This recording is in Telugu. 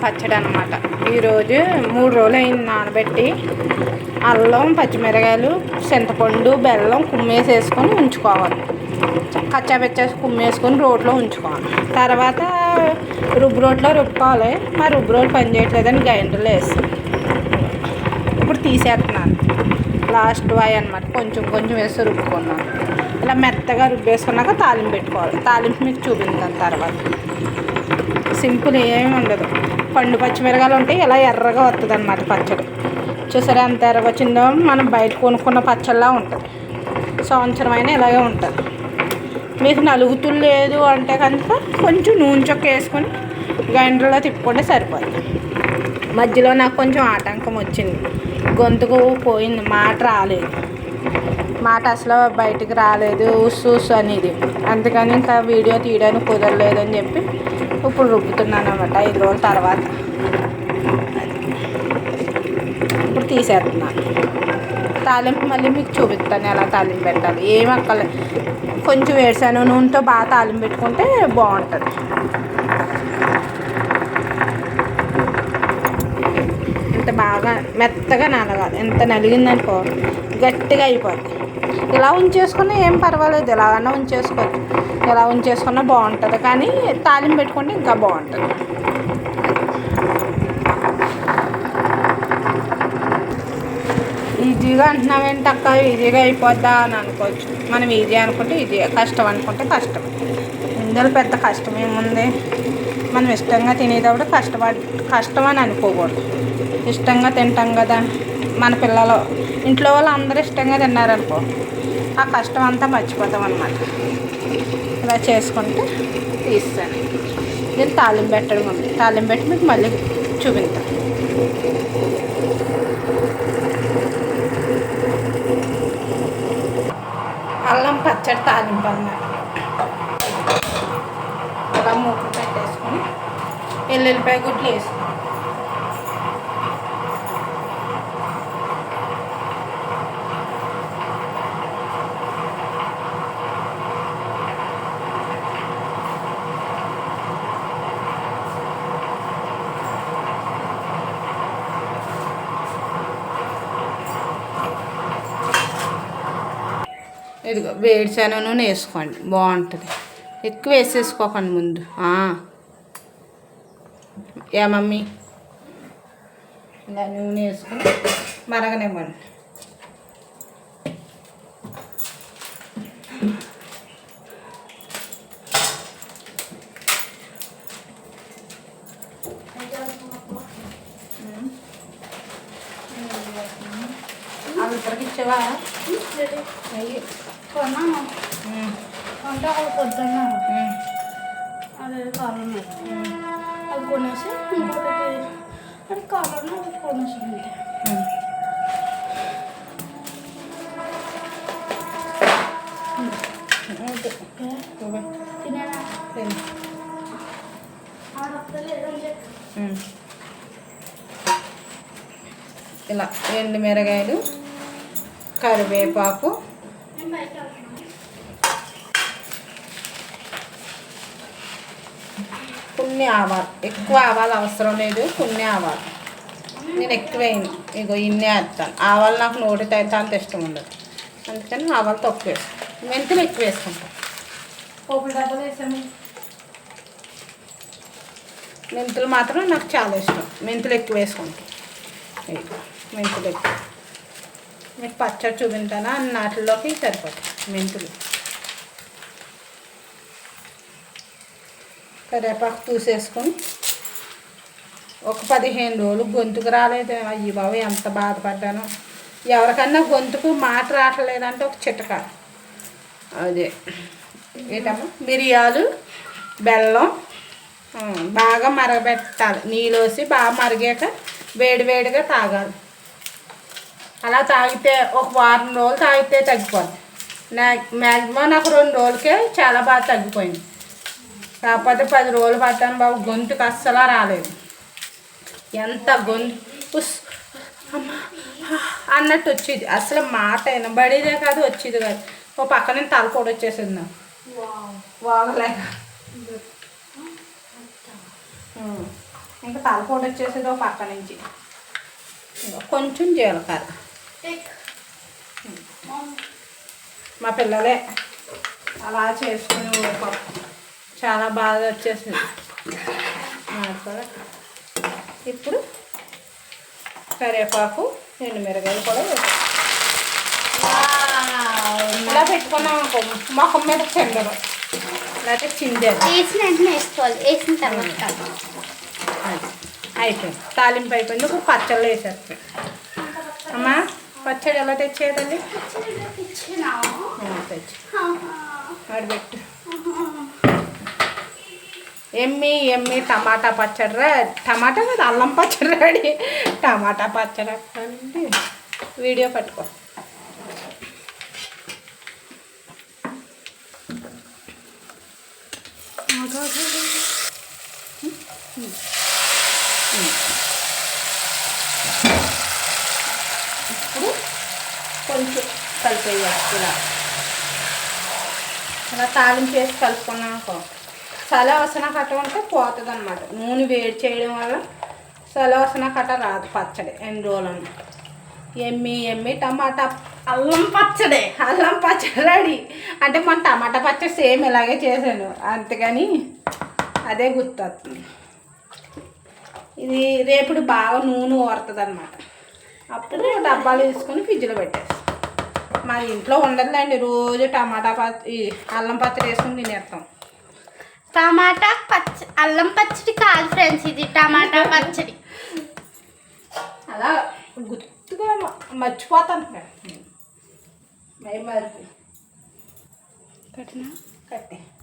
పచ్చడి అనమాట. ఈరోజు 3 రోజులు అయింది నానబెట్టి. అల్లం, పచ్చిమిరకాయలు, చింతపండు, బెల్లం కుమ్మేసేసుకొని ఉంచుకోవాలి. కచ్చాపెచ్చేసి కుమ్మేసుకొని రోట్లో ఉంచుకోవాలి. తర్వాత రోట్లో రుబ్బుకోవాలి. మా రోలు పని చేయట్లేదని గ్రైండర్లో వేస్తాను. ఇప్పుడు తీసేస్తున్నాను. లాస్ట్ వాయి అనమాట. కొంచెం కొంచెం వేసి రుబ్బుకున్నాను. ఇలా మెత్తగా రుబ్బేసుకున్నాక తాలింపు పెట్టుకోవాలి. తాలింపు మీకు చూపించాను తర్వాత. సింపుల్, ఏమి ఉండదు. పండు పచ్చిమిరకాయలు ఉంటే ఇలా ఎర్రగా వస్తుంది అన్నమాట పచ్చడి. చూసారా ఎంత ఎర్రగా వచ్చిందో. మనం బయట కొనుక్కున్న పచ్చడిలా ఉంటుంది. సంవత్సరం అయినా ఇలాగే ఉంటుంది. మీకు నలుగుతూ లేదు అంటే కనుక కొంచెం నూనె చొక్క వేసుకొని గ్రైండర్లో తిప్పుకుంటే సరిపోతుంది. మధ్యలో నాకు కొంచెం ఆటంకం వచ్చింది. గొంతుకు పోయింది, మాట రాలేదు. మాట అసలు బయటికి రాలేదు, ఉస్సు అనేది. అందుకని ఇంకా వీడియో తీయడానికి కుదరలేదని చెప్పి ఇప్పుడు రుబ్బుతున్నాను అన్నమాట 5 రోజుల తర్వాత. ఇప్పుడు తీసేస్తున్నాను. తాలింపు మళ్ళీ మీకు చూపిస్తాను ఎలా తాలింపు పెట్టాలి. ఏమి అక్కర్లేదు, కొంచెం వేరుశనగ నూనెతో బాగా తాలింపు పెట్టుకుంటే బాగుంటుంది. ఎంత బాగా మెత్తగా నలగాలి. ఎంత నలిగిందనుకో గట్టిగా అయిపోద్ది. ఇలా ఉంచేసుకున్నా ఏం పర్వాలేదు, ఎలాగన్నా ఉంచేసుకోవచ్చు. ఎలా ఉంచేసుకున్నా బాగుంటుంది. కానీ తాలింపు పెట్టుకుంటే ఇంకా బాగుంటుంది. ఈజీగా అంటున్నావేంటి అక్క, ఈజీగా అయిపోద్దా అని అనుకోవచ్చు. మనం ఈజీ అనుకుంటే ఈజీ, కష్టం అనుకుంటే కష్టం. ఇందులో పెద్ద కష్టం ఏముంది. మనం ఇష్టంగా తినేటప్పుడు కష్టం అని అనుకోకూడదు. ఇష్టంగా తింటాం కదా. మన పిల్లలు, ఇంట్లో వాళ్ళు అందరూ ఇష్టంగా తిన్నారనుకో, ఆ కష్టం అంతా మర్చిపోతాం అన్నమాట. ఇలా చేసుకుంటే తీస్తాను. నేను తాలింపు పెట్టడం ఉంది. తాలింపు పెట్టి మీకు మళ్ళీ చూపిస్తాను. అల్లం పచ్చడి తాలింపు అన్నమాట. ఇలా మూకులు పెట్టేసుకొని ఎల్లుల్లిపాయ గుడ్లు వేసుకుని ఇదిగో వేడిశనగ నూనె వేసుకోండి, బాగుంటుంది. ఎక్కువ వేసేసుకోకండి ముందు. యా మమ్మీ, ఇలా నూనె వేసుకొని మరగనివ్వండి. అందరికి ఇచ్చావా? అయ్యి కొన్నాను అంటే అక్కడ పొద్దున్న అదే కాలం అది కొనేసి ఇంకొకటి అది కాలం అది కొనేసి తినేనా ఇలా ఎండుమిరకాయలు, కరివేపాకు, కొన్ని ఆవాలు. ఎక్కువ ఆవాలు అవసరం లేదు, కొన్ని ఆవాలు. నేను ఎక్కువ వేయను, ఇగో ఇన్నే వేస్తాను. ఆవాలు నాకు నోటి తగ్గితే అంత ఇష్టం ఉండదు, అందుకని ఆవాలు తక్కువ వేస్తాను. మెంతులు ఎక్కువ వేసుకుంటాను. పోపుల డబ్బాలు వేసాము. మెంతులు మాత్రం నాకు చాలా ఇష్టం. మెంతులు ఎక్కువ వేసుకుంటాను. మెంతులు ఎక్కువ. మీకు పచ్చడి చూపించానా అన్నాటిలోకి సరిపోతాయి మెంతులు. కరివేపాకు చూసేసుకొని ఒక 15 రోజులు గొంతుకు రాలేదు. అయ్యి బాబు ఎంత బాధపడ్డాను. ఎవరికన్నా గొంతుకు మాట రావట్లేదంటే ఒక చిట్క అదే ఏంటమ్మా, మిరియాలు, బెల్లం బాగా మరగబెట్టాలి. నీళ్ళోసి బాగా మరిగాక వేడివేడిగా తాగాలి. అలా తాగితే ఒక వారం రోజులు తాగితే తగ్గిపోద్ది. మ్యాక్సిమం నాకు 2 రోజులకే చాలా బాగా తగ్గిపోయింది. కాకపోతే 10 రోజులు పట్టాను బాబు, గొంతుకు అస్సలు రాలేదు. ఎంత గొంతు అన్నట్టు వచ్చేది. అసలు మాట వినబడేదే కాదు, వచ్చేది కాదు. ఓ పక్కన తల కూడా వచ్చేసింది నాకు వాగలేక. ఇంకా తలపోటు వచ్చేసేది ఒక పక్క నుంచి. కొంచెం జీలకర్ర. మా పిల్లలే అలా చేసుకుని చాలా బాగా వచ్చేసింది. ఇప్పుడు కరివేపాకు, ఎండుమిరగాయలు కూడా వేసాం. ఇలా పెట్టుకున్నాం అనుకో మొఖం మీద చెందరు, లేకపోతే చిందేది. వేసిన వెంటనే వేసుకోవాలి, వేసిన తర్వాత అది అయిపోయింది. తాలింపు అయిపోయింది. ఇప్పుడు పచ్చళ్ళు వేసేస్తాం. అమ్మా పచ్చడి ఎలా తెచ్చేదండి? తెచ్చి పెట్టు. ఎమ్మి టమాటా పచ్చడి టమాటా మీద అల్లం పచ్చడి రెడీ. టమాటా పచ్చడి అంటే వీడియో పట్టుకో. ఇప్పుడు కొంచెం కలిపేయాలి. ఇలా తాలింపు వేసి కలుపుకున్నాక సలవాసన కట్ట ఉంటే పోతుంది అనమాట. నూనె వేడి చేయడం వల్ల సలవాసన కట్ట రాదు పచ్చడి ఎన్ని రోజులను. ఎమ్మి టమాటా అల్లం పచ్చడి రెడీ. అంటే మన టమాటా పచ్చడి సేమ్ ఇలాగే చేశాను, అంతేగాని అదే గుర్తొస్తుంది. ఇది రేపుడు బాగా నూనె ఊరుతుంది అనమాట. అప్పుడు డబ్బాలు తీసుకొని ఫ్రిడ్జ్లో పెట్టేస్తాం. మా ఇంట్లో ఉండదులేండి, రోజు టమాటా అల్లం పచ్చడి వేసుకొని తినేస్తాం. టమాటా అల్లం పచ్చడి కాదు ఫ్రెండ్స్, ఇది టమాటా పచ్చడి. అలా గుర్తుగా మర్చిపోతాను. మరి కట్టే